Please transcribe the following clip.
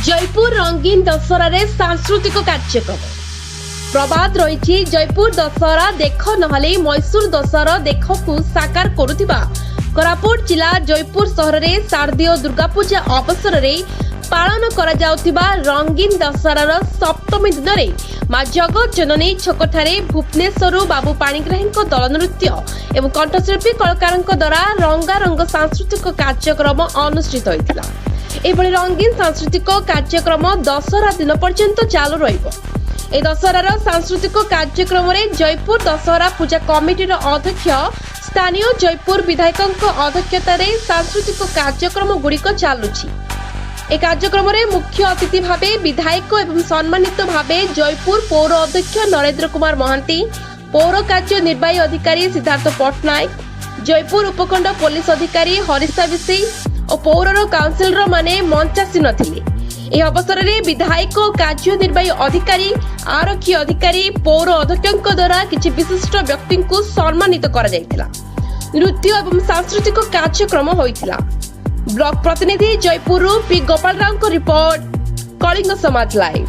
जयपुर रंगीन दशहरा रे सांस्कृतिक कार्यक्रम प्रबाद रही। जयपुर दशहरा देख नहले मैसूर दशहरा देख को साकार करुथिबा कोरापुट जिला जयपुर सहर में शारदीय दुर्गा पूजा अवसर में पालन करा जाउथिबा रंगीन दशहरार सप्तमी दिन में मां जगत जननी छकठारे भुवनेश्वर बाबू पाणिग्राही दल नृत्य एवं कंठशिल्पी कलाकार द्वारा रंगारंग सांस्कृतिक कार्यक्रम अनुष्ठित होइतिला। एभली रंगीन सांस्कृतिक कार्यक्रम दशहरा दिन पर्यंत चालू रहिबो। ए दशहरार सांस्कृतिक कार्यक्रम में जयपुर दशहरा पूजा कमिटीर अध्यक्ष स्थानीय जयपुर विधायक अध्यक्षतार सांस्कृतिक कार्यक्रम गुड़िक चलुछि। ए कार्यक्रम में मुख्य अतिथि भावे विधायक एवं सम्मानित भावे जयपुर पौर अध्यक्ष नरेंद्र कुमार महांती, पौर कार्य निर्वाही अधिकारी सिद्धार्थ पट्टनायक, जयपुर उपखंड पुलिस अधिकारी हरीश विशी और पौरर काउंसिलर माने मंचासी नथिले। यह अवसर में विधायक कार्य निर्वाही अधिकारी, आरक्षी अधिकारी, पौर अध्यक्ष द्वारा किसी विशिष्ट व्यक्ति को सम्मानित करा जायतिला। नृत्य एवं सांस्कृतिक कार्यक्रम होइतिला। ब्लॉक प्रतिनिधि जयपुर पी गोपाल राव को रिपोर्ट, कलिंग समाज लाइव।